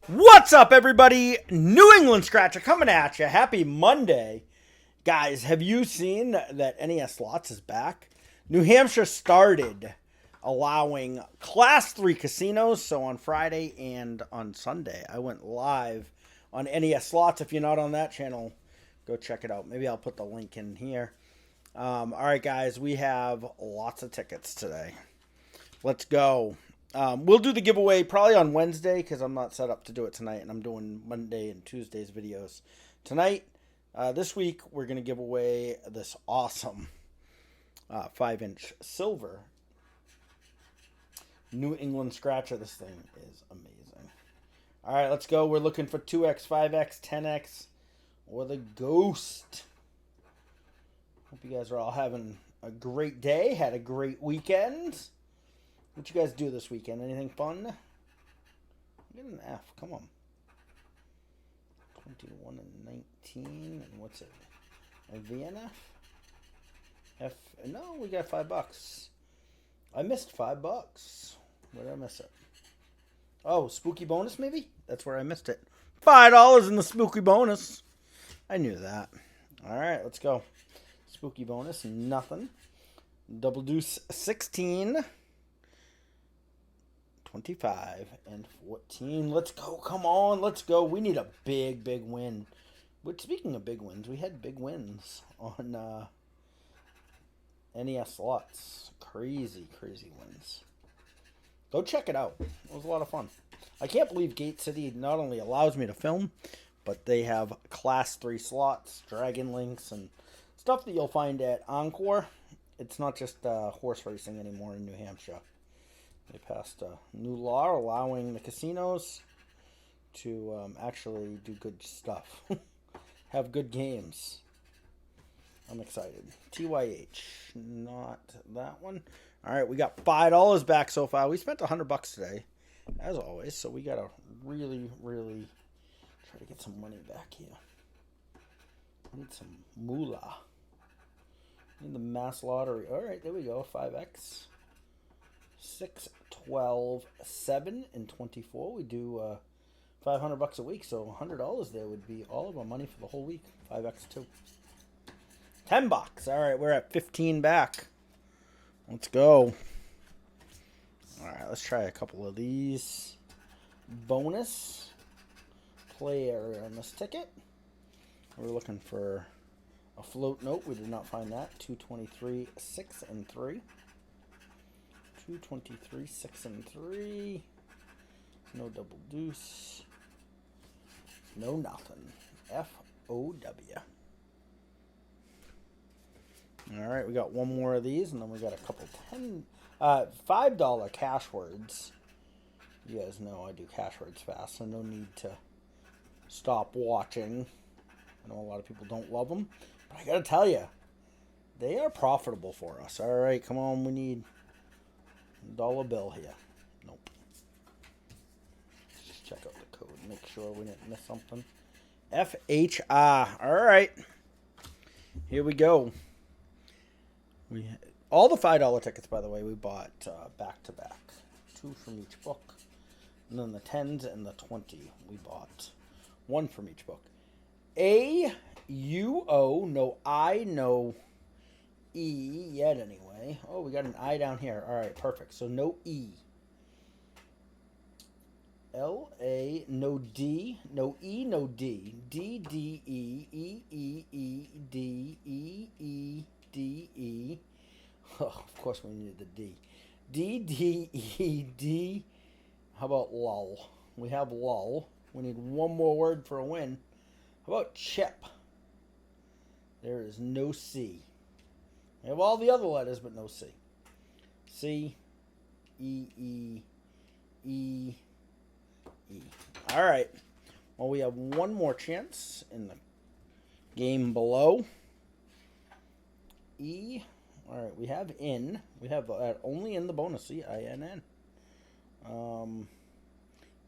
What's up, everybody? New England Scratcher coming at you. Happy Monday. Guys, have you seen that NES Slots is back? New Hampshire started allowing Class 3 casinos. So on Friday and on Sunday, I went live on NES Slots. If you're not on that channel, go check it out. Maybe I'll put the link in here. All right, guys, we have lots of tickets today. Let's go. We'll do the giveaway probably on Wednesday because I'm not set up to do it tonight, and I'm doing Monday and Tuesday's videos tonight. This week, we're going to give away this awesome 5-inch silver New England Scratcher. This thing is amazing. All right, let's go. We're looking for 2X, 5X, 10X, or the Ghost. Hope you guys are all having a great day, had a great weekend. What you guys do this weekend? Anything fun? Get an F. Come on. 21 and 19. And what's it? A VNF? F. No, we got $5. I missed $5. Where did I miss it? Oh, spooky bonus maybe? That's where I missed it. $5 in the spooky bonus. I knew that. All right, let's go. Spooky bonus, nothing. Double deuce 16. 25 and 14. Let's go. Come on. Let's go. We need a big, big win. But speaking of big wins, we had big wins on NES Slots. Crazy, crazy wins. Go check it out. It was a lot of fun. I can't believe Gate City not only allows me to film, but they have Class 3 slots, Dragon Links, and stuff that you'll find at Encore. It's not just horse racing anymore in New Hampshire. They passed a new law allowing the casinos to actually do good stuff. Have good games. I'm excited. TYH. Not that one. All right, we got $5 back so far. We spent $100 today, as always. So we got to really, really try to get some money back here. We need some moolah. We need the mass lottery. All right, there we go. 5X. 6, 12, 7, and 24. We do $500 a week, so $100 there would be all of our money for the whole week. 5x2. $10. All right, we're at 15 back. Let's go. All right, let's try a couple of these. Bonus player on this ticket. We're looking for a float note. We did not find that. 223, 6, and 3. 223, 6, and 3. No double deuce. No nothing. FOW. Alright, we got one more of these, and then we got a couple $5 cash words. You guys know I do cash words fast, so no need to stop watching. I know a lot of people don't love them, but I gotta tell you, they are profitable for us. Alright, come on, we need dollar bill here. Nope. Let's just check out the code. Make sure we didn't miss something. FHR. All right. Here we go. All the $5 tickets, by the way, we bought back to back. 2 from each book. And then the 10s and the 20 we bought. 1 from each book. A, U, O, no I, no E yet anyway. Oh, we got an I down here. All right, perfect. So no E. L, A, no D, no E, no D. D, D, E, E, E, E, D, E, E, D, E. Oh, of course we needed the D. D, D, E, D. How about lull? We have lull. We need one more word for a win. How about chip? There is no C. We have all the other letters, but no C. C, E, E, E, E. All right. Well, we have one more chance in the game below. E. All right. We have in. We have only in the bonus. C, I, N, N.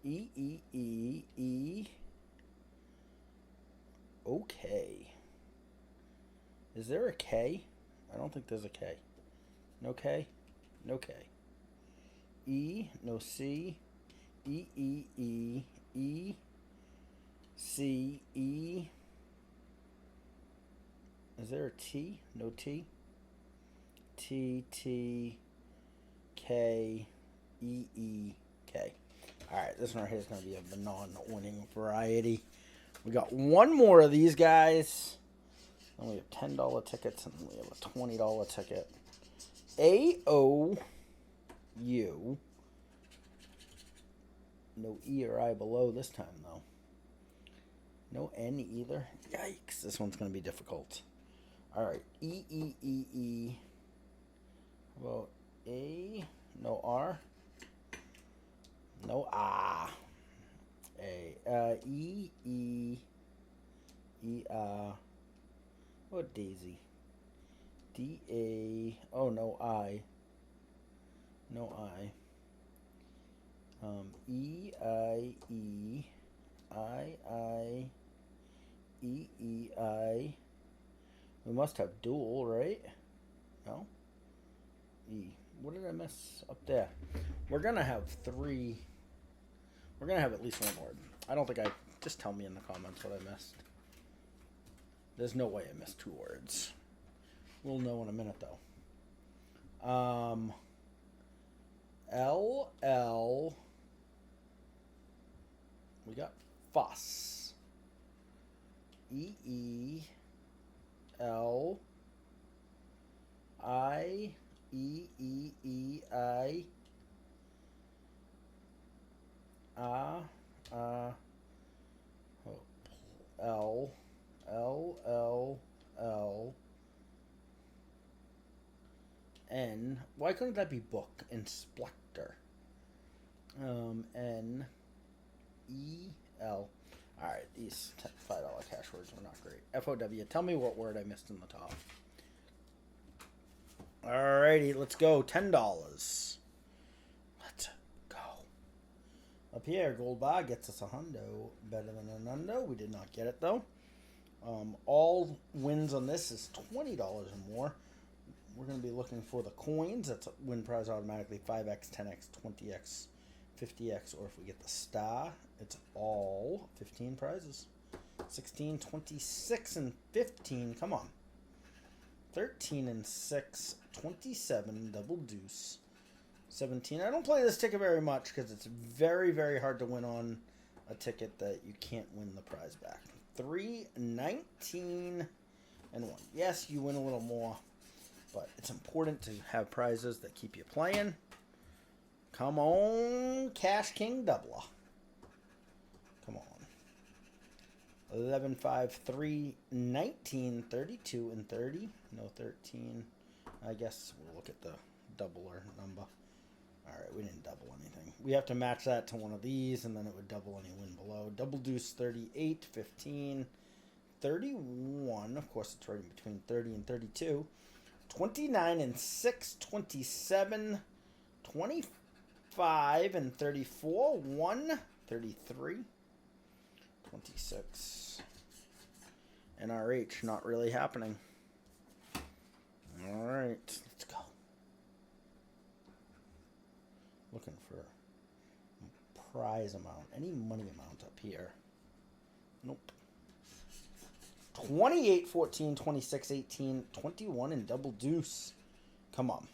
E, E, E, E. Okay. Is there a K? I don't think there's a K. No K? No K. E, no C. E, E, E, E, C, E. Is there a T? No T. T, T, K, E, E, K. Alright, this one right here is going to be a non-winning variety. We got one more of these guys. And we have $10 tickets and we have a $20 ticket. A-O-U. No E or I below this time, though. No N either. Yikes. This one's going to be difficult. Alright. E, E, E, E. Well, A. No R. No A. A. E, E. E, what Daisy? D, A. Oh, no I. No I. E, I, E. I, E, E, I. We must have dual, right? No? E. What did I miss up there? We're going to have three. We're going to have at least one word. I don't think I... Just tell me in the comments what I missed. There's no way I missed 2 words. We'll know in a minute, though. L, L... We got fuss. E, E, L, I, E, E, E, I, L, L, L, L, N. Why couldn't that be book? Inspector. N, E, L. Alright, these $5 cash words were not great. F-O-W. Tell me what word I missed in the top. Alrighty, let's go. $10. Let's go. Up here, gold bar gets us a hundo. Better than a nundo. We did not get it, though. All wins on this is $20 or more. We're going to be looking for the coins. That's a win prize automatically. 5x, 10x, 20x, 50x, or if we get the star, it's all 15 prizes. 16, 26, and 15. Come on. 13 and 6, 27, double deuce. 17. I don't play this ticket very much because it's very, very hard to win on a ticket that you can't win the prize back. 3, 19, and 1. Yes, you win a little more, but it's important to have prizes that keep you playing. Come on, Cash King Doubler. Come on. 11, 5, 3, 19, 32, and 30. No 13. I guess we'll look at the doubler number. Alright, we didn't double anything. We have to match that to one of these, and then it would double any win below. Double deuce 38, 15, 31. Of course, it's right in between 30 and 32. 29 and 6, 27, 25 and 34. 1, 33, 26. NRH, not really happening. Alright, let's go. Looking for prize amount. Any money amount up here. Nope. 28, 14, 26, 18, 21, and double deuce. Come on.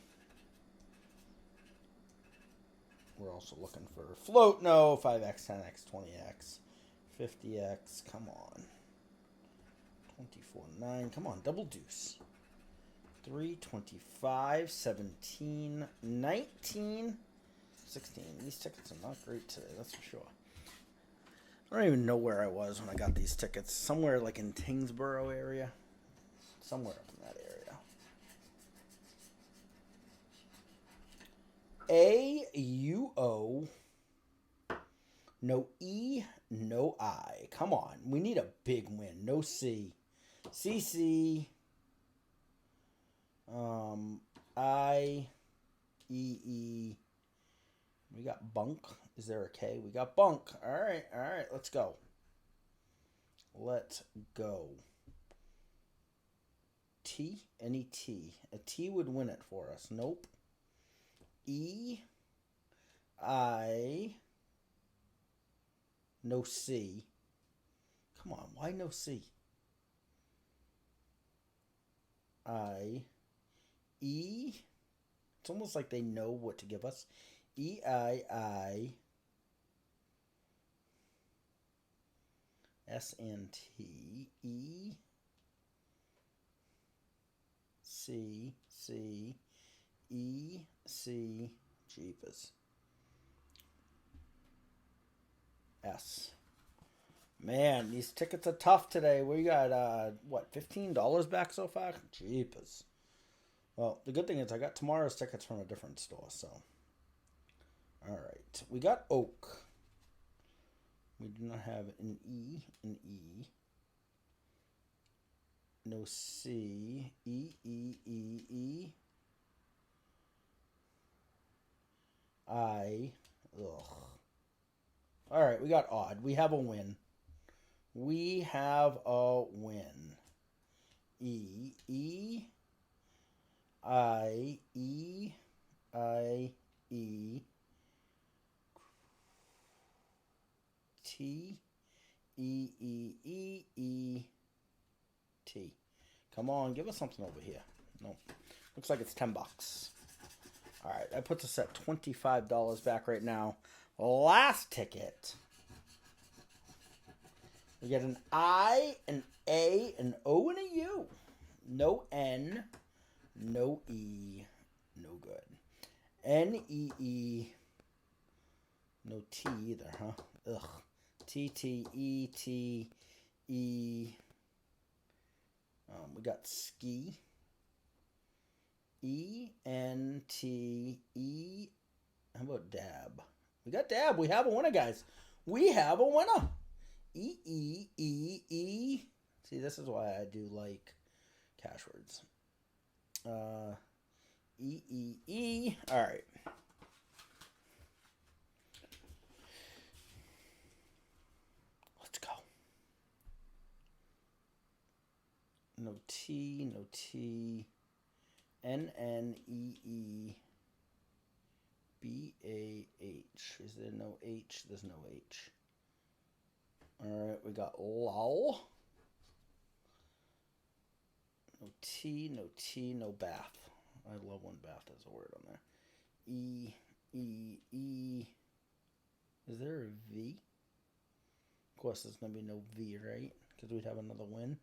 We're also looking for float. No. 5x, 10x, 20x, 50x. Come on. 24, 9. Come on. Double deuce. 3, 25, 17, 19, 16. These tickets are not great today, that's for sure. I don't even know where I was when I got these tickets. Somewhere like in Tingsboro area. Somewhere up in that area. A-U-O. No E, no I. Come on. We need a big win. No C. C-C. I-E-E. We got bunk. Is there a K? We got bunk. All right, let's go. Let's go. T? Any T? A T would win it for us. Nope. E. I. No C. Come on, why no C? I, E. It's almost like they know what to give us. E-I-I. S-N-T. E. C. C. E. C. Jeepers. S. Man, these tickets are tough today. We got, what, $15 back so far? Jeepers. Well, the good thing is I got tomorrow's tickets from a different store, so. All right. We got Oak. We do not have an E. No C. E. I. Ugh. All right, we got Odd. We have a win. We have a win. E. I. T. T. Come on, give us something over here. Nope. Looks like it's $10. All right, that puts us at $25 back right now. Last ticket. We get an I, an A, an O, and a U. No N, no E, no good. N-E-E, no T either, huh? Ugh. T-T-E-T-E. We got ski. E-N-T-E. How about dab? We got dab. We have a winner, guys. We have a winner. E-E-E-E. See, this is why I do like cash words. E-E-E. All right. Let's go. No T, no T. N-N-E-E. B-A-H. Is there no H? There's no H. All right, we got lol. No T, no T, no bath. I love when bath has a word on there. E, E, E. Is there a V? Of course, there's going to be no V, right? Because we'd have another win.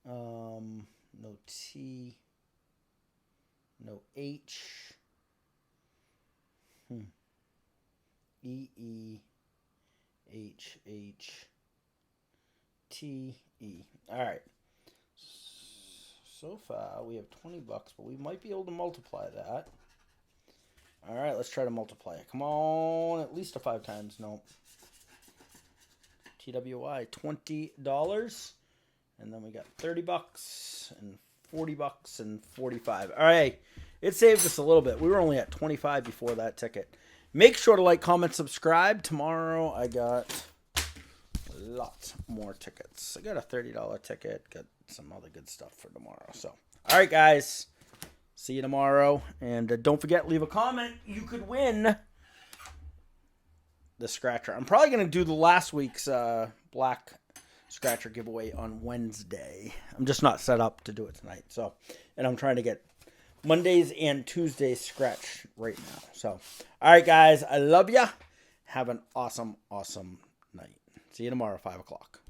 No T. No H. E, E. H, H. T, E. All right. So far, we have $20, but we might be able to multiply that. All right, let's try to multiply it. Come on, at least 5 times. No. TWI, $20. And then we got $30 and $40 and $45. All right, it saved us a little bit. We were only at 25 before that ticket. Make sure to like, comment, subscribe. Tomorrow, I got lots more tickets. I got a $30 ticket. Got some other good stuff for tomorrow. So, all right, guys. See you tomorrow. And don't forget, leave a comment. You could win the scratcher. I'm probably going to do the last week's black scratcher giveaway on Wednesday. I'm just not set up to do it tonight. So, and I'm trying to get Mondays and Tuesdays scratch right now. So, all right, guys. I love ya. Have an awesome, awesome night. See you tomorrow, 5 o'clock.